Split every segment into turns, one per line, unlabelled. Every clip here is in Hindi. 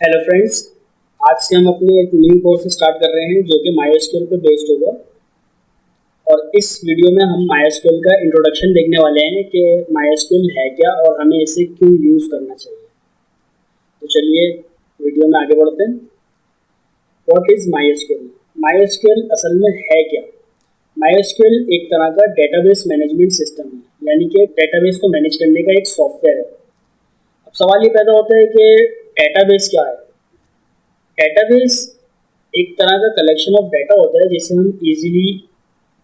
Hello friends. आज से हम अपने एक न्यू कोर्स स्टार्ट कर रहे हैं जो कि MySQL पे बेस्ड होगा। और इस वीडियो में हम MySQL का इंट्रोडक्शन देखने वाले हैं कि MySQL है क्या और हमें इसे क्यों यूज़ करना चाहिए। तो चलिए वीडियो में आगे बढ़ते हैं। What is MySQL? MySQL असल में है क्या? MySQL एक तरह का डेटाबेस मैनेजमेंट सिस्टम है, यानी कि डेटाबेस को मैनेज करने का एक सॉफ्टवेयर है। अब सवाल ये पैदा होता है कि डेटाबेस क्या है? डेटाबेस एक तरह का कलेक्शन ऑफ डाटा होता है जिसे हम इजीली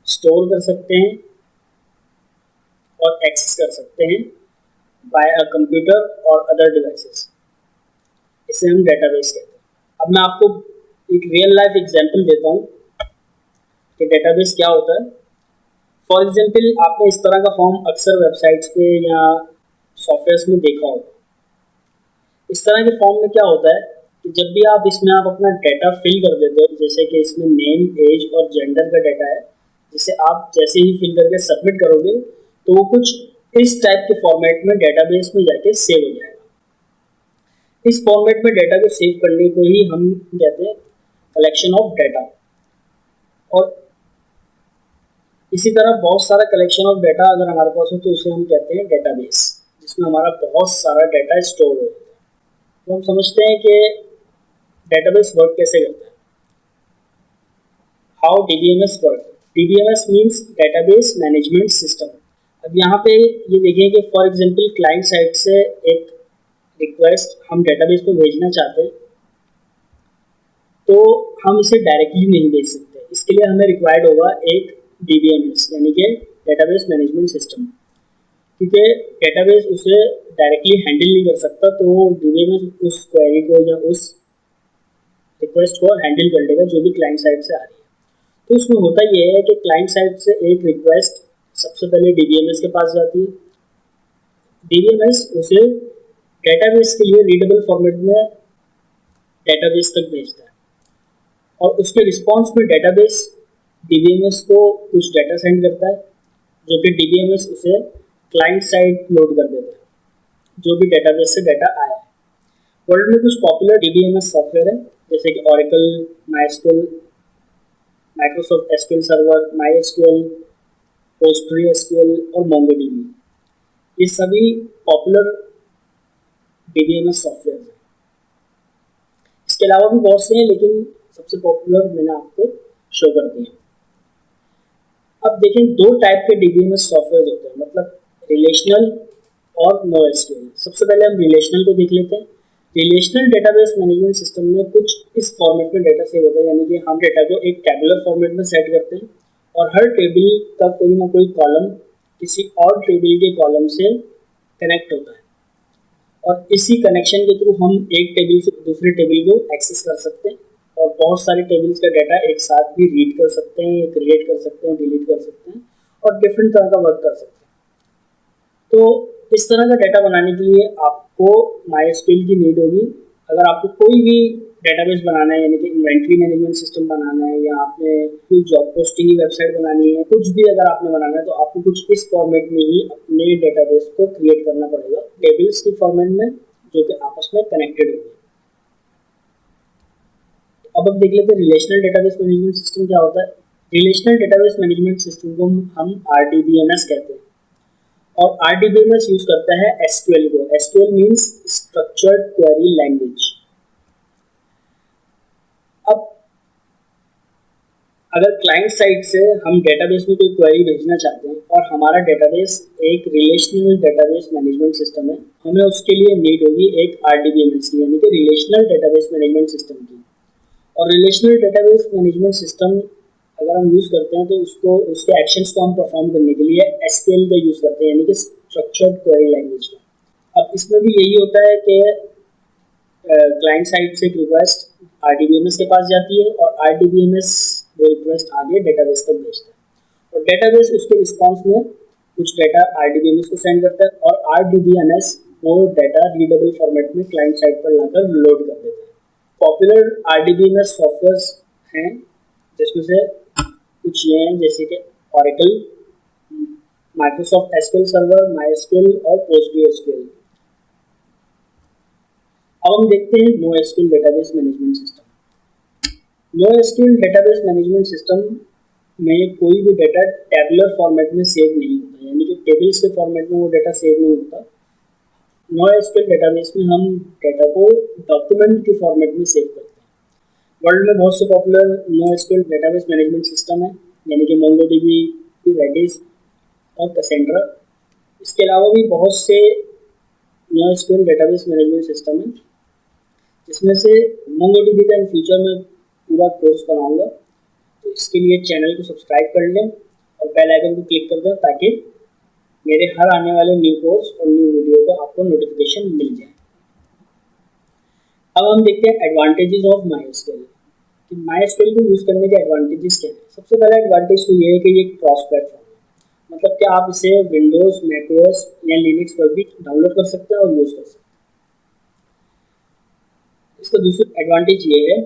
स्टोर कर सकते हैं और एक्सेस कर सकते हैं बाय अ कंप्यूटर और अदर डिवाइसेस। इसे हम डेटाबेस कहते हैं। अब मैं आपको एक रियल लाइफ एग्जांपल देता हूँ कि डेटाबेस क्या होता है। फॉर एग्जांपल, आपने इस तरह का फॉर्म अक्सर वेबसाइट्स पे या सॉफ्टवेयर्स में देखा होगा। इस तरह के फॉर्म में क्या होता है कि जब भी आप इसमें अपना डाटा फिल कर देते हो, जैसे कि इसमें नेम, एज और जेंडर का डाटा है, जिसे आप जैसे ही फिल करके सबमिट करोगे तो वो कुछ इस टाइप के फॉर्मेट में डेटाबेस में जाके सेव हो जाएगा। इस फॉर्मेट में डाटा को सेव करने को ही हम कहते हैं कलेक्शन ऑफ डाटा। और इसी तरह बहुत सारा कलेक्शन ऑफ डाटा अगर हमारे पास हो तो उसे हम कहते हैं डेटाबेस, जिसमें हमारा बहुत सारा डाटा स्टोर हो। तो हम समझते हैं कि डेटाबेस वर्क कैसे करता है। How DBMS work? DBMS means database management system. अब यहाँ पे ये देखें कि फॉर एग्जांपल क्लाइंट साइड से एक रिक्वेस्ट हम डेटाबेस पे भेजना चाहते हैं तो हम इसे डायरेक्टली नहीं भेज सकते। इसके लिए हमें रिक्वायर्ड होगा एक DBMS यानी कि डेटाबेस मैनेजमेंट सिस्टम, क्योंकि डेटाबेस उसे डायरेक्टली हैंडल नहीं कर सकता, तो DBMS उस क्वेरी को या उस रिक्वेस्ट को हैंडल कर लेगा जो भी क्लाइंट साइड से आ रही है। तो उसमें होता ये है कि क्लाइंट साइड से एक रिक्वेस्ट सबसे पहले DBMS के पास जाती है। DBMS उसे डेटाबेस के लिए रीडेबल फॉर्मेट में डेटाबेस तक भेजता है और उसके रिस्पॉन्स में डेटाबेस DBMS को कुछ डाटा सेंड करता है, जो कि DBMS उसे क्लाइंट साइड लोड कर देता है जो भी डेटाबेस से डाटा आया है। वर्ल्ड में कुछ पॉपुलर DBMS सॉफ्टवेयर है, जैसे कि Oracle, MySQL, Microsoft SQL server, MySQL, PostgreSQL और MongoDB। ये सभी पॉपुलर DBMS सॉफ्टवेयर हैं। इसके अलावा भी बहुत से हैं, लेकिन सबसे पॉपुलर मैंने आपको शो कर दिए। अब देखें, दो टाइप के DBMS सॉफ्टवेयर होते हैं, मतलब रिलेशनल और NoSQL। सबसे पहले हम रिलेशनल को देख लेते हैं। रिलेशनल डेटाबेस मैनेजमेंट सिस्टम में कुछ इस फॉर्मेट में डाटा सेव होता है, यानी कि हम डाटा को एक टेबुलर फॉर्मेट में सेट करते हैं और हर टेबल का कोई ना कोई कॉलम किसी और टेबल के कॉलम से कनेक्ट होता है और इसी कनेक्शन के थ्रू हम एक टेबल से दूसरे टेबल को एक्सेस कर सकते हैं और बहुत सारे टेबल्स का डाटा एक साथ भी रीड कर सकते हैं, क्रिएट कर सकते हैं, डिलीट कर सकते हैं और डिफरेंट तरह का वर्क कर सकते हैं। तो इस तरह का डाटा बनाने के लिए आपको MySQL की नीड होगी। अगर आपको कोई भी डेटाबेस बनाना है, यानी कि इन्वेंट्री मैनेजमेंट सिस्टम बनाना है या आपने कोई जॉब पोस्टिंग की वेबसाइट बनानी है, कुछ भी अगर आपने बनाना है तो आपको कुछ इस फॉर्मेट में ही अपने डेटाबेस को क्रिएट करना पड़ेगा, टेबल्स की फॉर्मेट में जो कि आपस में कनेक्टेड होंगे। अब देख लेते हैं रिलेशनल डेटाबेस मैनेजमेंट सिस्टम क्या होता है। रिलेशनल डेटाबेस मैनेजमेंट सिस्टम को हम RDBMS कहते हैं और RDBMS यूज करता है SQL को। SQL means structured query language. अब अगर क्लाइंट साइड से हम डेटाबेस में कोई क्वेरी भेजना चाहते हैं और हमारा डेटाबेस एक रिलेशनल डेटाबेस मैनेजमेंट सिस्टम है, हमें उसके लिए नीड होगी एक RDBMS की, यानी कि रिलेशनल डेटाबेस मैनेजमेंट सिस्टम की। और रिलेशनल डेटाबेस मैनेजमेंट सिस्टम अगर हम यूज़ करते हैं तो उसके एक्शंस को हम परफॉर्म करने के लिए SQL का यूज़ करते हैं, यानी कि स्ट्रक्चर्ड क्वेरी लैंग्वेज का। अब इसमें भी यही होता है कि क्लाइंट साइड से एक रिक्वेस्ट RDBMS के पास जाती है और RDBMS वो रिक्वेस्ट आगे डेटाबेस तक भेजता है और डेटाबेस उसके रिस्पॉन्स में कुछ डाटा RDBMS को सेंड करता है और RDBMS वो डाटा रीडेबल फॉर्मेट में क्लाइंट साइड पर लाकर लोड कर देता है। पॉपुलर RDBMS सॉफ्टवेयर्स हैं, जिसमें से कुछ ये हैं, जैसे कि Oracle, Microsoft SQL server, MySQL और PostgreSQL। अब हम देखते हैं NoSQL database management system. NoSQL database management system में कोई भी डाटा टेबुलर फॉर्मेट में सेव नहीं होता, यानी कि टेबल्स के फॉर्मेट में वो डाटा सेव नहीं होता। NoSQL डेटाबेस में हम डाटा को डॉक्यूमेंट के फॉर्मेट में सेव करते हैं। वर्ल्ड में बहुत से popular NoSQL database management system है, यानी कि MongoDB, Redis और Cassandra। इसके अलावा भी बहुत से NoSQL डेटाबेस मैनेजमेंट सिस्टम है, जिसमें से MongoDB का इन फ्यूचर में पूरा कोर्स बनाऊंगा। तो इसके लिए चैनल को सब्सक्राइब कर लें और बेल आइकन को क्लिक कर दें, ताकि मेरे हर आने वाले न्यू कोर्स और न्यू वीडियो का आपको नोटिफिकेशन मिल जाए। अब हम देखते हैं एडवांटेजेस ऑफ MySQL कि MySQL को यूज़ करने के एडवांटेजेस क्या हैं। सबसे पहला एडवांटेज तो ये है कि ये क्रॉस प्लेटफॉर्म है, मतलब कि आप इसे विंडोज़, मैकओएस या लिनक्स पर भी डाउनलोड कर सकते हैं और यूज़ कर सकते हैं। इसका दूसरा एडवांटेज ये है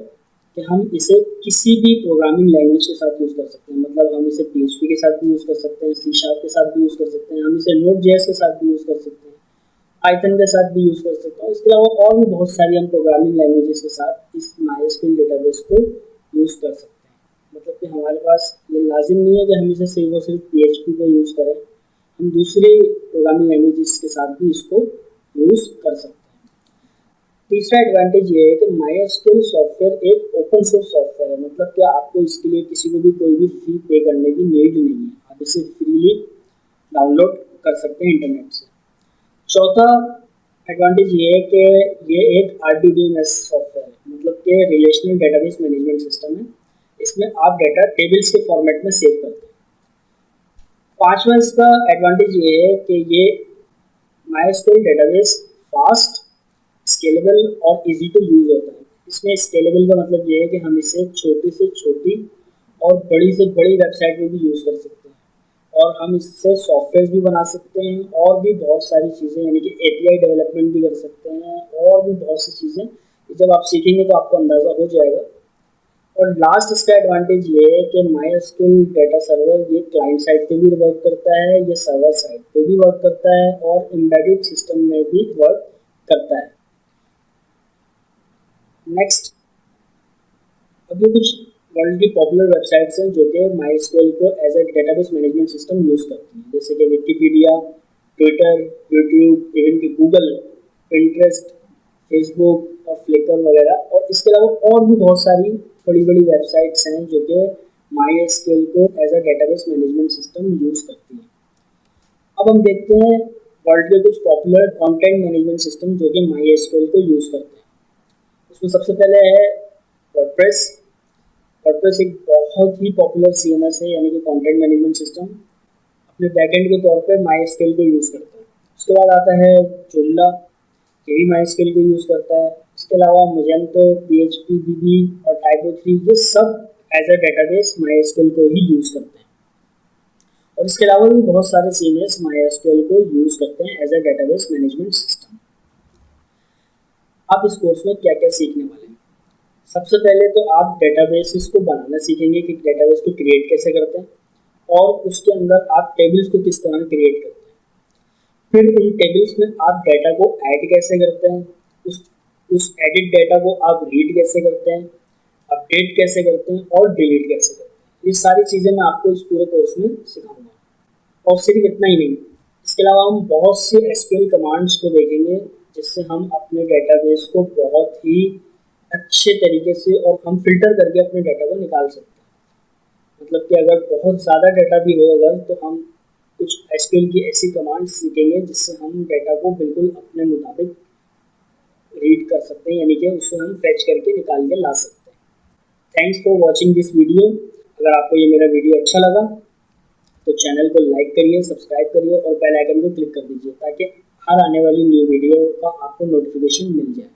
कि हम इसे किसी भी प्रोग्रामिंग लैंग्वेज के साथ यूज़ कर सकते हैं, मतलब हम इसे PHP के साथ भी यूज़ कर सकते हैं, C# के साथ भी यूज़ कर सकते हैं, हम इसे Node.js के साथ भी यूज़ कर सकते हैं, Python के साथ भी यूज़ कर सकते हैं। इसके अलावा और भी बहुत सारी हम प्रोग्रामिंग लैंग्वेजेस के साथ इस MySQL डेटाबेस को यूज़ कर सकते हैं। मतलब कि हमारे पास ये लाजिम नहीं है कि हम इसे सिर्फ और सिर्फ PHP पर यूज़ करें, हम दूसरे प्रोग्रामिंग लैंग्वेजेस के साथ भी इसको यूज़ कर सकते हैं। तीसरा एडवांटेज ये है कि MySQL सॉफ्टवेयर एक ओपन सोर्स सॉफ्टवेयर है, मतलब कि आपको इसके लिए किसी को भी कोई भी फी पे करने की नीड नहीं है, आप इसे फ्रीली डाउनलोड कर सकते हैं इंटरनेट से। चौथा एडवांटेज ये है कि ये एक RDBMS सॉफ्टवेयर है, मतलब कि रिलेशनल डेटाबेस मैनेजमेंट सिस्टम है। इसमें आप डाटा टेबल्स के फॉर्मेट में सेव करते हैं। पांचवा इसका एडवांटेज ये है कि ये MySQL डेटाबेस फास्ट, स्केलेबल और इजी टू यूज़ होता है। इसमें स्केलेबल का मतलब ये है कि हम इसे छोटी से छोटी और बड़ी से बड़ी वेबसाइट में भी यूज़ कर सकते हैं, और हम इससे सॉफ्टवेयर भी बना सकते हैं और भी बहुत सारी चीज़ें, यानी कि API डेवलपमेंट भी कर सकते हैं और भी बहुत सी चीज़ें। जब आप सीखेंगे तो आपको अंदाज़ा हो जाएगा। और लास्ट इसका एडवांटेज ये है कि MySQL डेटा सर्वर ये क्लाइंट साइड पे भी वर्क करता है, ये सर्वर साइड पे भी वर्क करता है और एम्बेडेड सिस्टम में भी वर्क करता है। नेक्स्ट, अब ये कुछ वर्ल्ड की पॉपुलर वेबसाइट्स हैं जो कि MySQL को as a database management system use करती हैं, जैसे कि विकिपीडिया, ट्विटर, यूट्यूब, इवन कि गूगल, पिंटरेस्ट, फेसबुक और फ्लिकर वगैरह। और इसके अलावा और भी बहुत सारी बड़ी बड़ी वेबसाइट्स हैं जो कि MySQL को as a database management system use करती हैं। अब हम देखते हैं वर्ल्ड के कुछ पॉपुलर कंटेंट मैनेजमेंट सिस्टम जो कि MySQL को यूज़ करते हैं। उसमें सबसे पहले है वर्डप्रेस। वर्डप्रेस एक बहुत ही पॉपुलर CMS है, यानी कि कंटेंट मैनेजमेंट सिस्टम। अपने बैकएंड के तौर पे MySQL को यूज़ करता है। उसके बाद आता है जोला, ये भी MySQL को यूज़ करता है। इसके अलावा Magento, PHP, DB और Typo3, ये सब एज ए डेटाबेस MySQL को ही यूज़ करते हैं। और इसके अलावा भी बहुत सारे CMS MySQL को यूज़ करते हैं as a database management system. आप इस कोर्स में क्या क्या सीखने वाले हैं? सबसे पहले तो आप डेटाबेसेस को बनाना सीखेंगे कि डेटाबेस को क्रिएट कैसे करते हैं, और उसके अंदर आप टेबल्स को किस तरह क्रिएट करते हैं। फिर उन टेबल्स में आप डाटा को ऐड कैसे करते हैं, उस एडिट डाटा को आप रीड कैसे करते हैं, अपडेट कैसे करते हैं और डिलीट कैसे करते हैं। ये सारी चीज़ें मैं आपको इस पूरे कोर्स में सिखाऊंगा। और सिर्फ इतना ही नहीं, इसके अलावा हम बहुत सी SQL कमांड्स को देखेंगे, जिससे हम अपने डेटाबेस को बहुत ही अच्छे तरीके से और हम फिल्टर करके अपने डाटा को निकाल सकते हैं। मतलब कि अगर बहुत ज़्यादा डाटा भी हो अगर, तो हम कुछ SQL की ऐसी कमांड्स सीखेंगे जिससे हम डाटा को बिल्कुल अपने मुताबिक रीड कर सकते हैं, यानी कि उससे हम फैच करके निकाल के ला सकते हैं। Thanks for watching this video. अगर आपको ये मेरा वीडियो अच्छा लगा तो चैनल को लाइक करिए, सब्सक्राइब करिए और बेल आइकन को क्लिक कर दीजिए, ताकि हर आने वाली न्यू वीडियो का आपको नोटिफिकेशन मिल जाए।